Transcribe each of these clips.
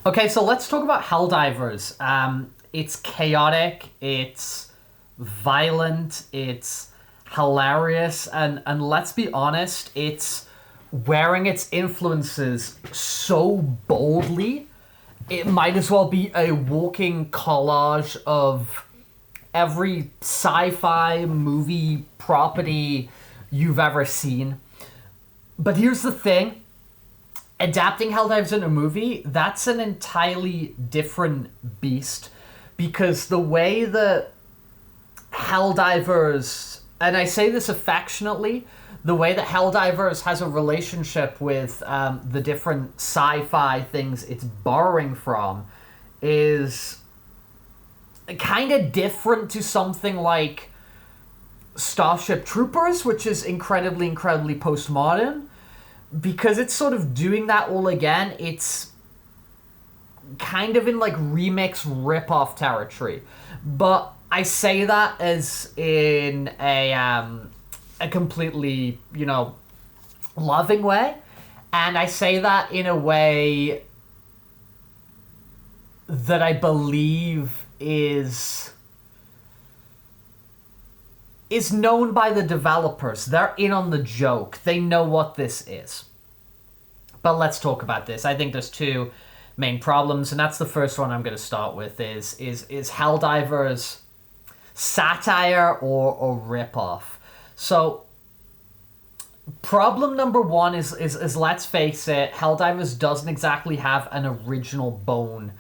Okay, so let's talk about Helldivers. It's chaotic, it's violent, it's hilarious, and let's be honest, it's wearing its influences so boldly, it might as well be a walking collage of every sci-fi movie property you've ever seen. But here's the thing, adapting Helldivers into a movie, that's an entirely different beast. Because the way that Helldivers, and I say this affectionately, the way that Helldivers has a relationship with the different sci-fi things it's borrowing from is kind of different to something like Starship Troopers, which is incredibly, incredibly postmodern. Because it's sort of doing that all again, it's kind of in like remix rip-off territory. But I say that as in a completely, loving way. And I say that in a way that I believe is known by the developers. They're in on the joke. They know what this is. But let's talk about this. I think there's two main problems, and that's the first one I'm going to start with is Helldivers satire or rip-off. So problem number one is let's face it, Helldivers doesn't exactly have an original bone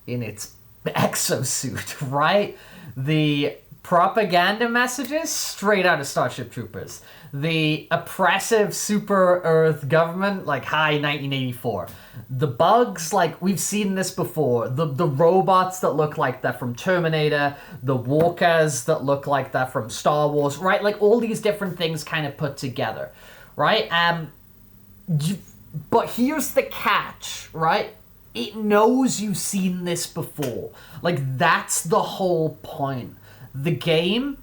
in its exosuit, right? The propaganda messages straight out of Starship Troopers. The oppressive super Earth government, like high 1984. The bugs, like we've seen this before. The robots that look like they're from Terminator. The walkers that look like they're from Star Wars, right? Like all these different things kind of put together, right? But here's the catch, right? It knows you've seen this before. Like that's the whole point. The game,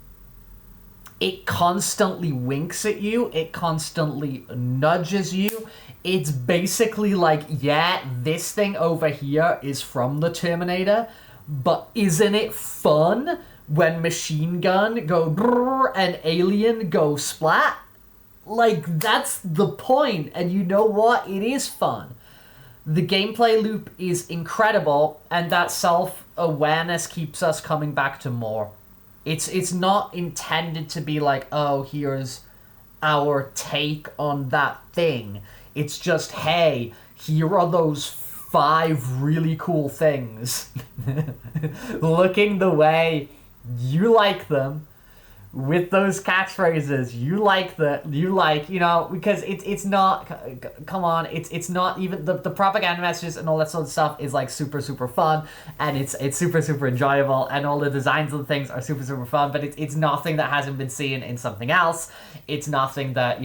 it constantly winks at you. It constantly nudges you. It's basically like, yeah, this thing over here is from the Terminator, but isn't it fun when machine gun go brrr and alien go splat? Like, that's the point. And you know what? It is fun. The gameplay loop is incredible, and that self-awareness keeps us coming back to more. It's not intended to be like, oh, here's our take on that thing. It's just, hey, here are those 5 really cool things. Looking the way you like them, with those catchphrases, because it's not, come on, it's not even, the propaganda messages and all that sort of stuff is like super, super fun, and it's super, super enjoyable, and all the designs of the things are super, super fun, but it's nothing that hasn't been seen in something else. It's nothing that,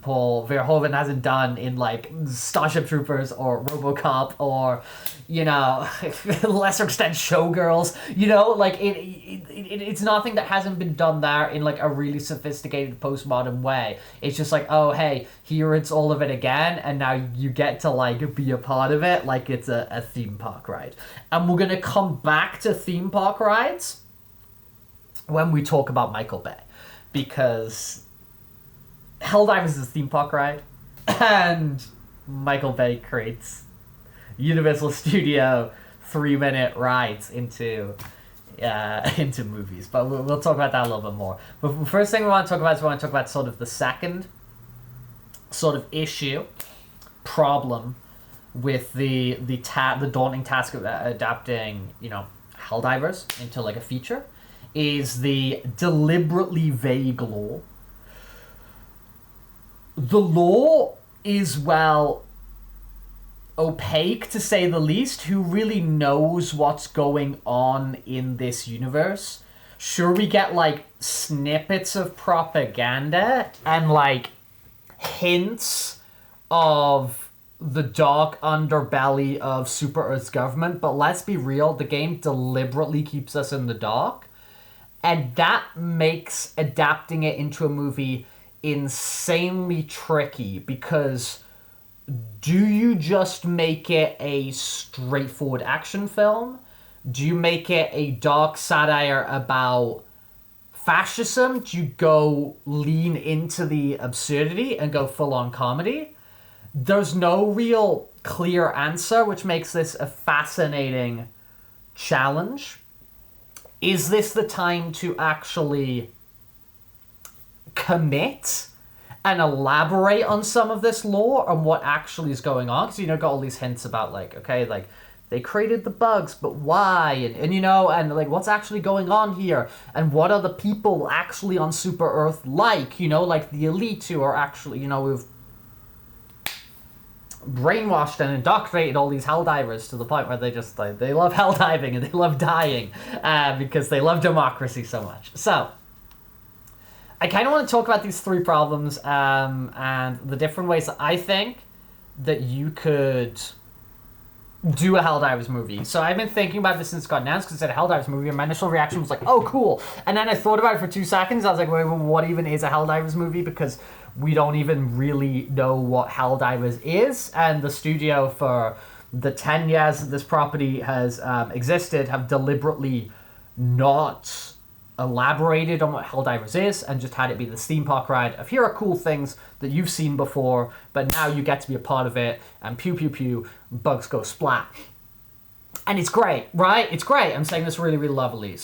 Paul Verhoeven hasn't done in like Starship Troopers or RoboCop or, lesser extent Showgirls, it's nothing that hasn't been done there in like a really sophisticated postmodern way. It's just like, oh hey, here it's all of it again, and now you get to like be a part of it like it's a theme park ride. And we're gonna come back to theme park rides when we talk about Michael Bay, because Helldivers is a theme park ride and Michael Bay creates Universal Studio 3-minute rides into movies, but we'll talk about that a little bit more. But the first thing we want to talk about sort of the second sort of problem with the daunting task of adapting, Helldivers into like a feature, is the deliberately vague lore. The lore is, well, opaque to say the least. Who really knows what's going on in this universe? Sure, we get like snippets of propaganda and like hints of the dark underbelly of Super Earth's government, but let's be real, the game deliberately keeps us in the dark, and that makes adapting it into a movie insanely tricky, because do you just make it a straightforward action film? Do you make it a dark satire about fascism? Do you go lean into the absurdity and go full on comedy? There's no real clear answer, which makes this a fascinating challenge. Is this the time to actually commit and elaborate on some of this lore and what actually is going on? Because, got all these hints about, like, okay, like, they created the bugs, but why? And like, what's actually going on here? And what are the people actually on Super Earth like? Like the elite who are actually, who've brainwashed and indoctrinated all these helldivers to the point where they just, like, they love helldiving and they love dying because they love democracy so much. So, I kind of want to talk about these three problems and the different ways that I think that you could do a Helldivers movie. So I've been thinking about this since it got announced because it's a Helldivers movie, and my initial reaction was like, oh, cool. And then I thought about it for 2 seconds. I was like, wait, well, what even is a Helldivers movie? Because we don't even really know what Helldivers is. And the studio, for the 10 years that this property has existed, have deliberately not elaborated on what Helldivers is and just had it be the theme park ride of here are cool things that you've seen before, but now you get to be a part of it, and pew pew pew, bugs go splat. And it's great, right? It's great. I'm saying this really, really lovingly.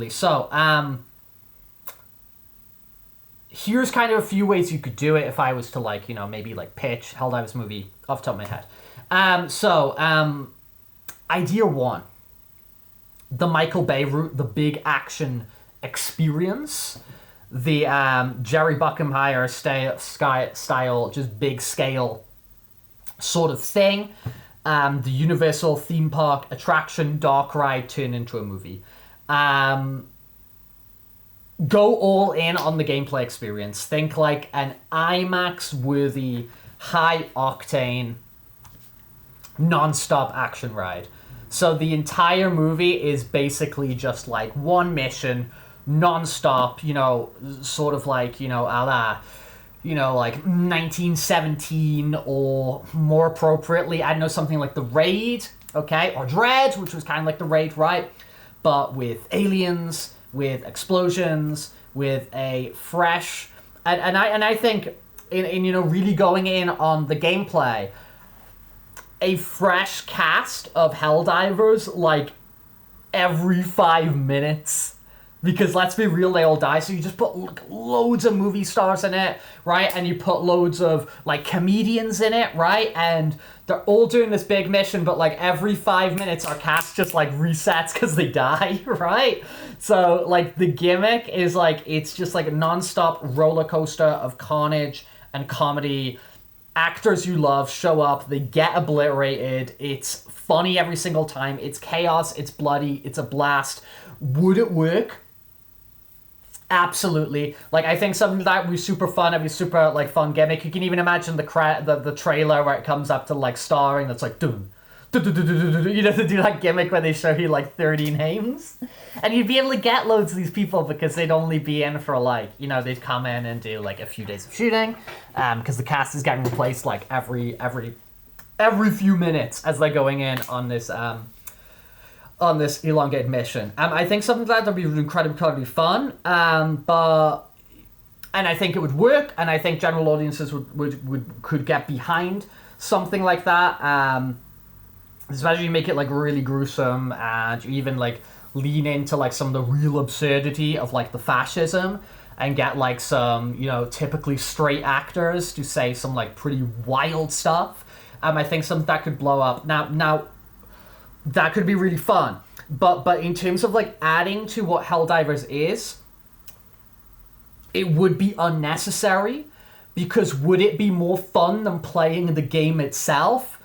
So, here's kind of a few ways you could do it if I was to, like, maybe like pitch Helldivers movie off the top of my head. Idea one, the Michael Bay route, the big action experience, the Jerry Buckenheimer style, just big scale sort of thing, the Universal theme park attraction dark ride turned into a movie. Go all in on the gameplay experience. Think like an IMAX worthy, high octane, non-stop action ride. So the entire movie is basically just like one mission, non-stop, sort of like, a la, like 1917, or more appropriately, I don't know, something like The Raid, okay, or Dread, which was kind of like The Raid, right? But with aliens, with explosions, with a fresh, and I think in really going in on the gameplay, a fresh cast of Helldivers, like, every 5 minutes. Because let's be real, they all die. So you just put loads of movie stars in it, right? And you put loads of, like, comedians in it, right? And they're all doing this big mission, but, like, every 5 minutes our cast just, like, resets because they die, right? So, like, the gimmick is, like, it's just, like, a non-stop roller coaster of carnage and comedy. Actors you love show up, they get obliterated, it's funny every single time, it's chaos, it's bloody, it's a blast. Would it work? Absolutely. Like, I think something that would be super fun, it'd be super, like, fun gimmick. You can even imagine the trailer where it comes up to, like, starring, that's like, dun, dun, dun, dun, dun, dun, to do that gimmick where they show you, like, 30 names. And you'd be able to get loads of these people because they'd only be in for, like, they'd come in and do, like, a few days of shooting, because the cast is getting replaced, like, every few minutes as they're going in on this elongated mission. I think something like that would be incredibly fun, and I think it would work, and I think general audiences could get behind something like that, especially you make it, like, really gruesome, and you even, like, lean into, like, some of the real absurdity of, like, the fascism, and get, like, some, typically straight actors to say some, like, pretty wild stuff. I think something that could blow up. Now, that could be really fun. But in terms of, like, adding to what Helldivers is, it would be unnecessary, because would it be more fun than playing the game itself?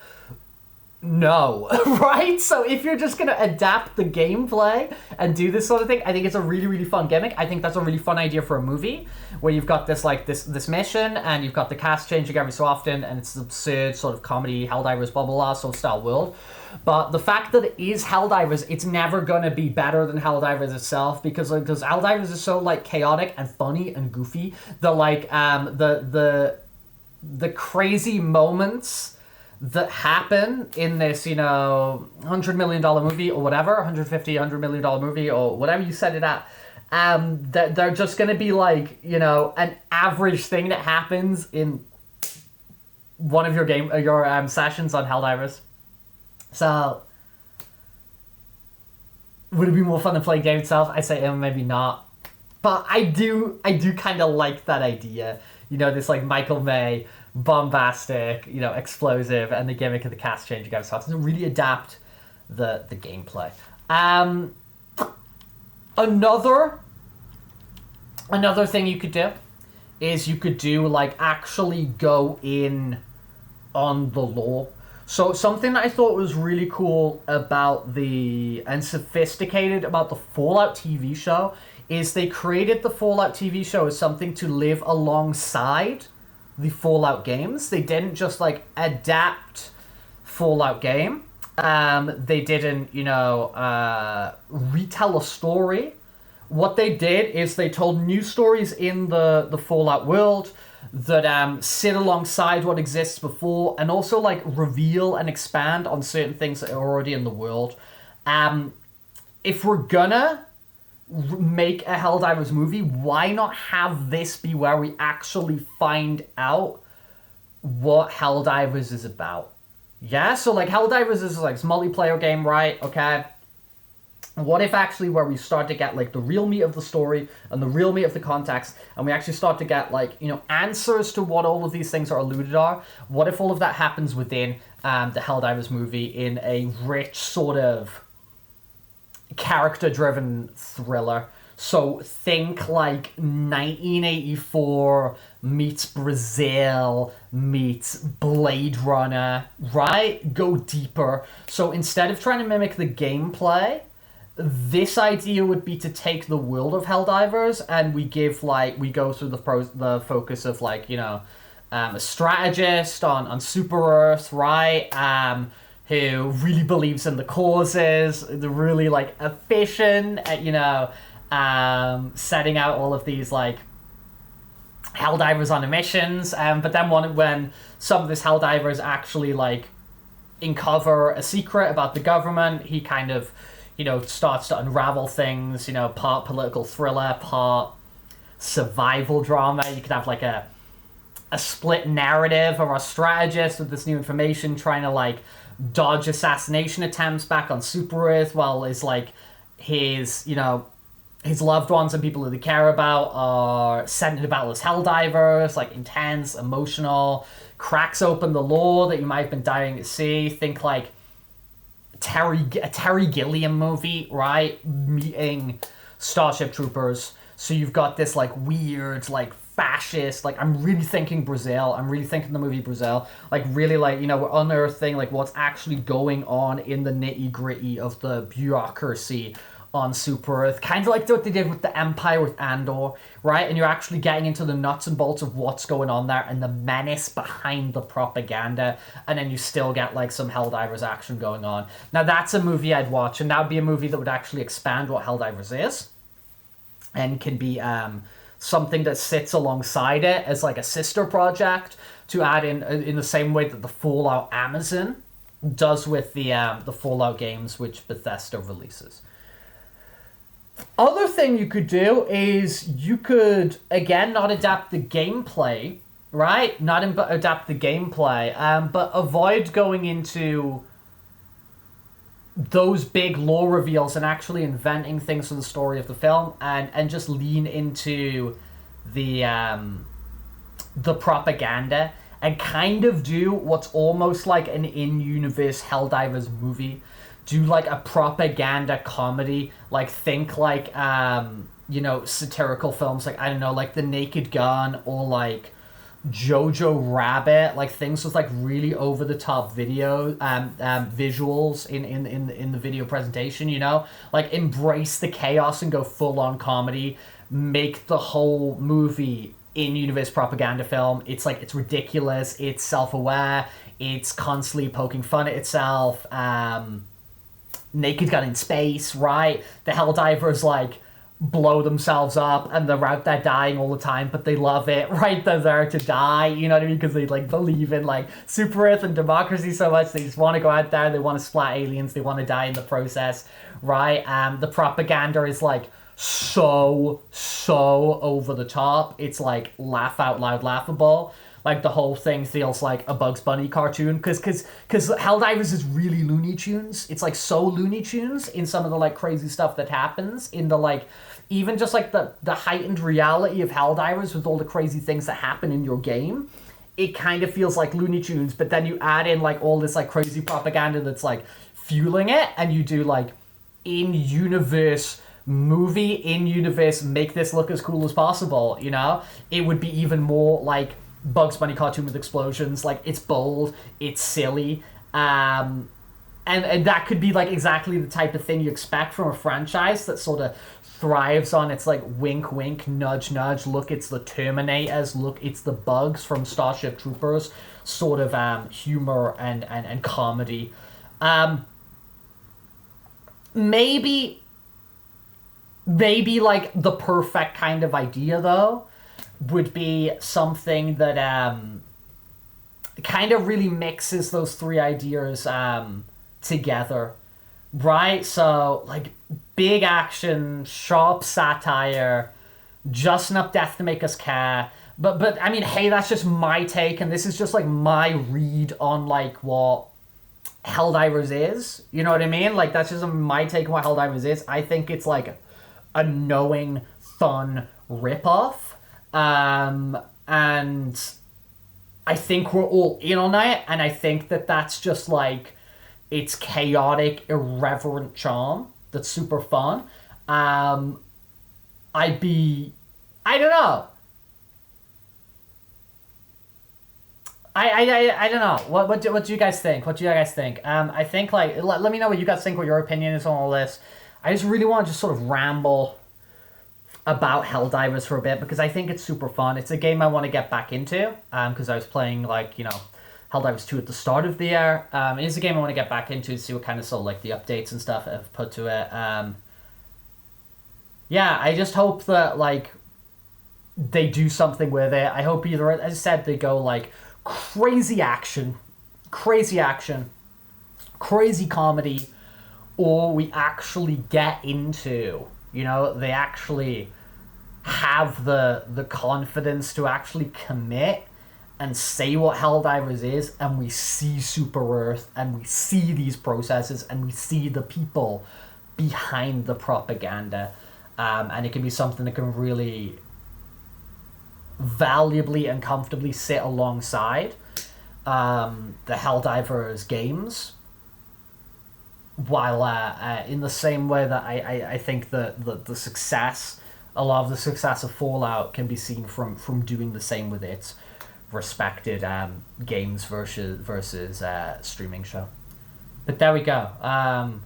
No, right? So if you're just going to adapt the gameplay and do this sort of thing, I think it's a really, really fun gimmick. I think that's a really fun idea for a movie, where you've got this, like, this mission, and you've got the cast changing every so often, and it's an absurd sort of comedy, Helldivers, blah, blah, blah, sort of style world. But the fact that it is Helldivers, it's never going to be better than Helldivers itself, because Helldivers is so, like, chaotic and funny and goofy. The, like, the crazy moments that happen in this, $100 million movie or whatever, 150, $100 million movie or whatever you set it at, that they're just going to be like, an average thing that happens in one of your sessions on Helldivers. So, would it be more fun than playing the game itself? I say maybe not. But I do kind of like that idea. This like Michael May, bombastic, explosive, and the gimmick of the cast changing out stuff to really adapt the gameplay. Another thing you could do is you could do like actually go in on the lore. So something that I thought was really cool and sophisticated about the Fallout TV show is they created the Fallout TV show as something to live alongside the Fallout games. They didn't just like adapt Fallout game. They didn't, retell a story. What they did is they told new stories in the Fallout world that sit alongside what exists before, and also like reveal and expand on certain things that are already in the world. If we're gonna make a Helldivers movie, why not have this be where we actually find out what Helldivers is about? Yeah, so like Helldivers is like this multiplayer game, right? Okay. What if actually where we start to get like the real meat of the story and the real meat of the context, and we actually start to get like, answers to what all of these things are alluded are? What if all of that happens within the Helldivers movie in a rich sort of character-driven thriller? So think like 1984 meets Brazil meets Blade Runner, right? Go deeper. So instead of trying to mimic the gameplay, this idea would be to take the world of Helldivers and we go through the focus of like, a strategist on Super Earth, right? Who really believes in the causes, the really like efficient at, setting out all of these like Helldivers on missions. But then when some of this Helldivers actually like uncover a secret about the government, he kind of, starts to unravel things, part political thriller, part survival drama. You could have like a split narrative of our strategist with this new information trying to like dodge assassination attempts back on Super Earth while his loved ones and people who they care about are sent into battle as Helldivers, like intense, emotional, cracks open the lore that you might have been dying to see. Think like a Terry Gilliam movie, right? Meeting Starship Troopers. So you've got this like weird, like fascist, like I'm really thinking Brazil. I'm really thinking the movie Brazil. Like really like, we're unearthing like what's actually going on in the nitty gritty of the bureaucracy on Super Earth, kind of like what they did with the Empire with Andor, right? And you're actually getting into the nuts and bolts of what's going on there and the menace behind the propaganda, and then you still get like some Helldivers action going on. Now that's a movie I'd watch, and that would be a movie that would actually expand what Helldivers is and can be something that sits alongside it as like a sister project to add in the same way that the Fallout Amazon does with the Fallout games which Bethesda releases. Other thing you could do is you could, again, not adapt the gameplay, right? Not adapt the gameplay, but avoid going into those big lore reveals and actually inventing things for the story of the film, and just lean into the propaganda and kind of do what's almost like an in-universe Helldivers movie. Do like a propaganda comedy, like think like satirical films, like I don't know, like The Naked Gun or like Jojo Rabbit, like things with like really over the top video visuals in the video presentation, like embrace the chaos and go full on comedy, make the whole movie in universe propaganda film. It's like it's ridiculous, it's self-aware, it's constantly poking fun at itself. Naked Gun in space, right? The Helldivers like blow themselves up and they're out there dying all the time, but they love it, right? They're there to die, you know what I mean? Because they like believe in like super Earth and democracy so much. They just want to go out there, they want to splat aliens, they want to die in the process, right? The propaganda is like so over the top. It's like laugh out loud laughable. Like the whole thing feels like a Bugs Bunny cartoon because Helldivers is really Looney Tunes. It's like so Looney Tunes in some of the like crazy stuff that happens in the like even just like the heightened reality of Helldivers with all the crazy things that happen in your game. It kind of feels like Looney Tunes, but then you add in like all this like crazy propaganda that's like fueling it, and you do like in-universe movie, in-universe make this look as cool as possible, you know? It would be even more like Bugs Bunny cartoon with explosions. Like, it's bold, it's silly, and that could be like exactly the type of thing you expect from a franchise that sort of thrives on its like wink wink, nudge nudge, look it's the Terminators, look it's the Bugs from Starship Troopers sort of humor and comedy. Maybe like the perfect kind of idea though would be something that kind of really mixes those three ideas together, right? So like big action, sharp satire, just enough death to make us care. But I mean, hey, that's just my take, and this is just like my read on like what Helldivers is. You know what I mean? Like that's just my take on what Helldivers is. I think it's like a knowing, fun ripoff. And I think we're all in on it, and I think that that's just like its chaotic, irreverent charm that's super fun. I don't know. I don't know. What do you guys think? What do you guys think? I think like let me know what you guys think, what your opinion is on all this. I just really want to just sort of ramble about Helldivers for a bit because I think it's super fun. It's a game I want to get back into because I was playing like, you know, Helldivers 2 at the start of the year. It is a game I want to get back into to see what kind of sort of like the updates and stuff I've put to it. Yeah, I just hope that like they do something with it. I hope either, as I said, they go like crazy action, crazy comedy, or we actually get into, you know, they actually have the confidence to actually commit and say what Helldivers is, and we see Super Earth, and we see these processes, and we see the people behind the propaganda, and it can be something that can really valuably and comfortably sit alongside the Helldivers games, while in the same way that I think that the success, a lot of the success of Fallout can be seen from doing the same with its respected games versus streaming show. But there we go.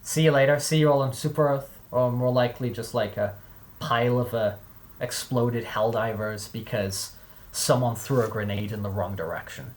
See you later. See you all on Super Earth, or more likely just like a pile of exploded Helldivers because someone threw a grenade in the wrong direction.